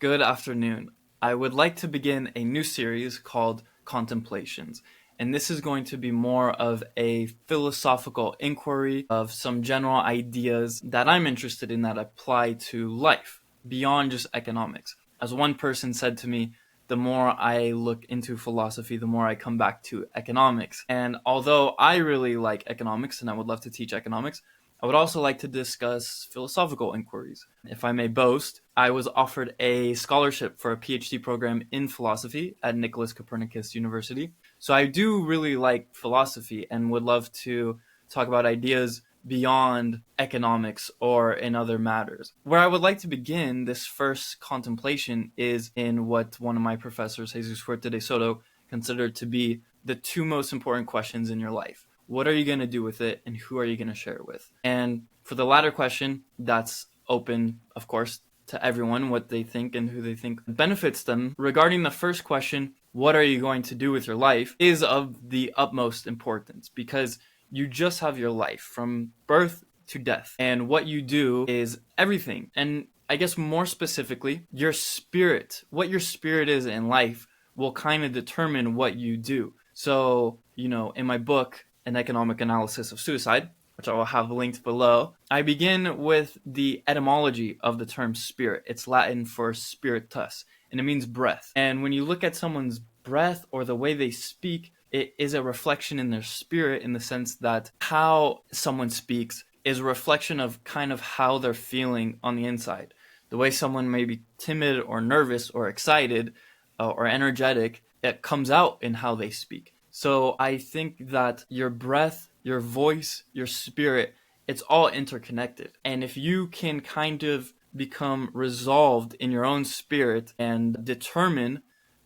Good afternoon. I would like to begin a new series called Contemplations, and this is going to be more of a philosophical inquiry of some general ideas that I'm interested in that apply to life beyond just economics. As one person said to me, the more I look into philosophy, the more I come back to economics. And although I really like economics and I would love to teach economics, I would also like to discuss philosophical inquiries. If I may boast, I was offered a scholarship for a PhD program in philosophy at Nicholas Copernicus University. So I do really like philosophy and would love to talk about ideas beyond economics or in other matters. Where I would like to begin this first contemplation is in what one of my professors, Jesus Fuerte de Soto, considered to be the two most important questions in your life. What are you going to do with it, and who are you going to share it with? And for the latter question, that's open, of course, to everyone, what they think and who they think benefits them. Regarding the first question, what are you going to do with your life, is of the utmost importance because you just have your life from birth to death. And what you do is everything. And I guess more specifically, your spirit, what your spirit is in life will kind of determine what you do. So, in my book, An Economic Analysis of Suicide, which I will have linked below, I begin with the etymology of the term spirit. It's Latin for spiritus, and it means breath. And when you look at someone's breath or the way they speak, it is a reflection in their spirit, in the sense that how someone speaks is a reflection of kind of how they're feeling on the inside. The way someone may be timid or nervous or excited or energetic, it comes out in how they speak. So I think that your breath, your voice, your spirit, it's all interconnected. And if you can kind of become resolved in your own spirit and determine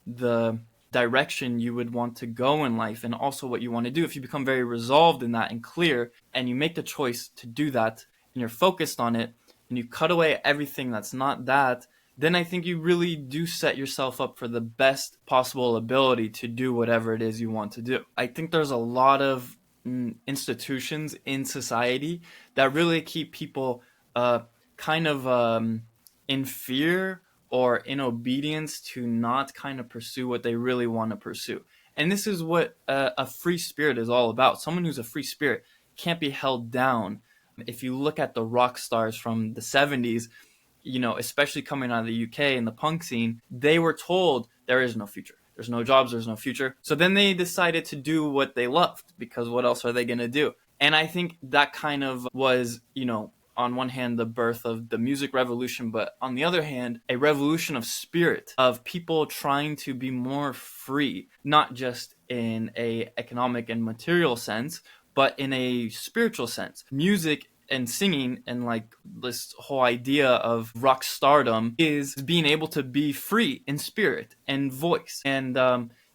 the direction you would want to go in life and also what you want to do, if you become very resolved in that and clear, and you make the choice to do that and you're focused on it and you cut away everything that's not that, then I think you really do set yourself up for the best possible ability to do whatever it is you want to do. I think there's a lot of institutions in society that really keep people in fear or in obedience to not kind of pursue what they really want to pursue. And this is what a free spirit is all about. Someone who's a free spirit can't be held down. If you look at the rock stars from the 70s, especially coming out of the UK and the punk scene, they were told there is no future. There's no jobs, there's no future. So then they decided to do what they loved, because what else are they going to do? And I think that kind of was, on one hand, the birth of the music revolution, but on the other hand, a revolution of spirit, of people trying to be more free, not just in a economic and material sense, but in a spiritual sense. Music and singing and this whole idea of rock stardom is being able to be free in spirit and voice. And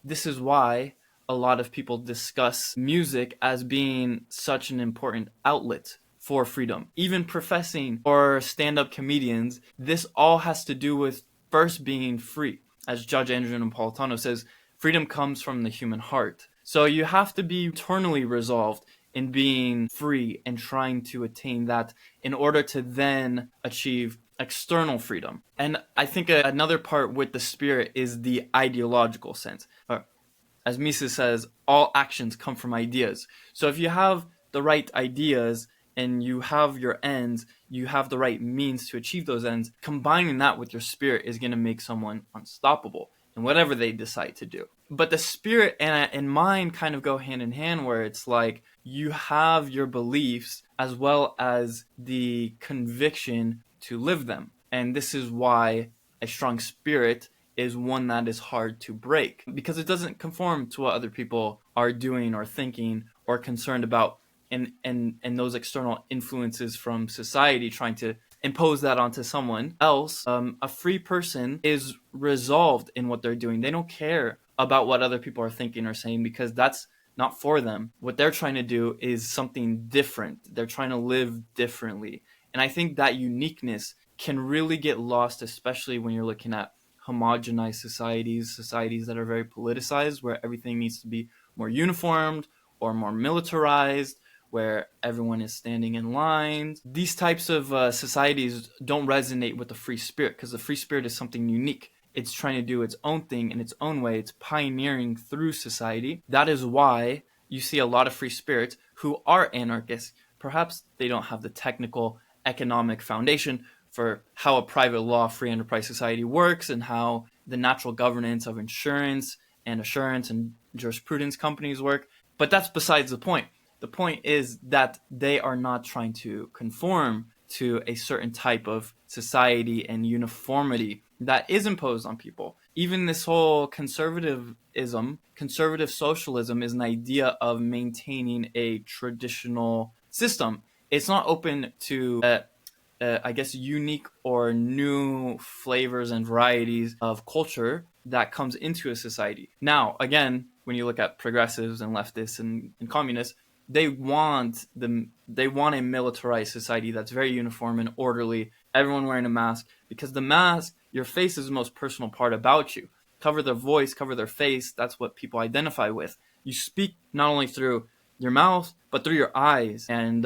this is why a lot of people discuss music as being such an important outlet for freedom. Even professing or stand-up comedians, this all has to do with first being free. As Judge Andrew Napolitano says, freedom comes from the human heart. So you have to be eternally resolved in being free and trying to attain that in order to then achieve external freedom. And I think another part with the spirit is the ideological sense. As Mises says, all actions come from ideas. So if you have the right ideas and you have your ends, you have the right means to achieve those ends, combining that with your spirit is going to make someone unstoppable in whatever they decide to do. But the spirit and mind kind of go hand in hand, where it's like you have your beliefs as well as the conviction to live them. And this is why a strong spirit is one that is hard to break, because it doesn't conform to what other people are doing or thinking or concerned about, and those external influences from society trying to impose that onto someone else. A free person is resolved in what they're doing. They don't care about what other people are thinking or saying, because that's not for them. What they're trying to do is something different. They're trying to live differently. And I think that uniqueness can really get lost, especially when you're looking at homogenized societies that are very politicized, where everything needs to be more uniformed or more militarized, where everyone is standing in lines. These types of societies don't resonate with the free spirit, because the free spirit is something unique. It's trying to do its own thing in its own way. It's pioneering through society. That is why you see a lot of free spirits who are anarchists. Perhaps they don't have the technical economic foundation for how a private law free enterprise society works and how the natural governance of insurance and assurance and jurisprudence companies work. But that's besides the point. The point is that they are not trying to conform to a certain type of society and uniformity that is imposed on people. Even this whole conservatism, conservative socialism, is an idea of maintaining a traditional system. It's not open to I guess, unique or new flavors and varieties of culture that comes into a society. Now, again, when you look at progressives and leftists and communists, they want a militarized society that's very uniform and orderly, everyone wearing a mask, because the mask, your face is the most personal part about you. Cover their voice, cover their face, that's what people identify with. You speak not only through your mouth, but through your eyes, and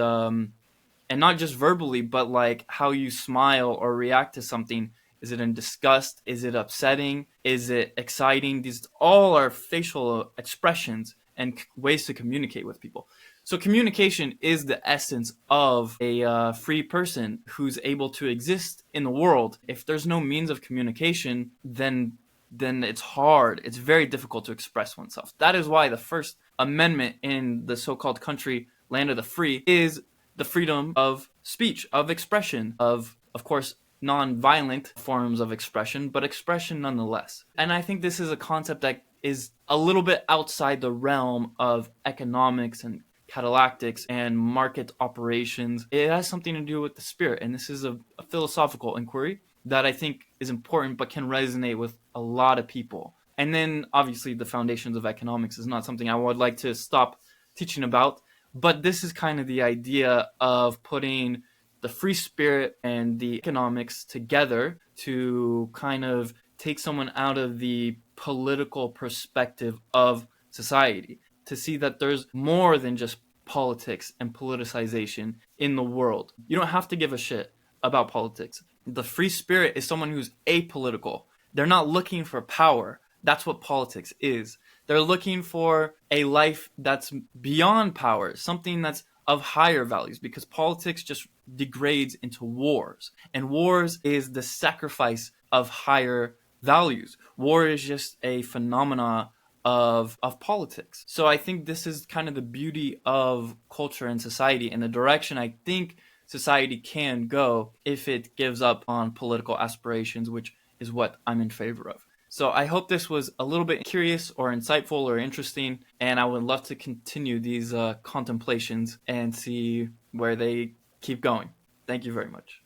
not just verbally, but like how you smile or react to something. Is it in disgust? Is it upsetting? Is it exciting? These all are facial expressions and ways to communicate with people. So communication is the essence of a free person who's able to exist in the world. If there's no means of communication, then it's hard. It's very difficult to express oneself. That is why the First Amendment in the so-called country, land of the free, is the freedom of speech, of expression, of course, non-violent forms of expression, but expression nonetheless. And I think this is a concept that is a little bit outside the realm of economics and catalactics and market operations. It has something to do with the spirit, and this is a philosophical inquiry that I think is important but can resonate with a lot of people. And then, obviously, the foundations of economics is not something I would like to stop teaching about, but this is kind of the idea of putting the free spirit and the economics together to kind of take someone out of the political perspective of society, to see that there's more than just politics and politicization in the world. You don't have to give a shit about politics. The free spirit is someone who's apolitical. They're not looking for power. That's what politics is. They're looking for a life that's beyond power, something that's of higher values, because politics just degrades into wars. And wars is the sacrifice of higher values. War is just a phenomena of politics. So I think this is kind of the beauty of culture and society, and the direction I think society can go if it gives up on political aspirations, which is what I'm in favor of. So I hope this was a little bit curious or insightful or interesting, and I would love to continue these contemplations and see where they keep going. Thank you very much.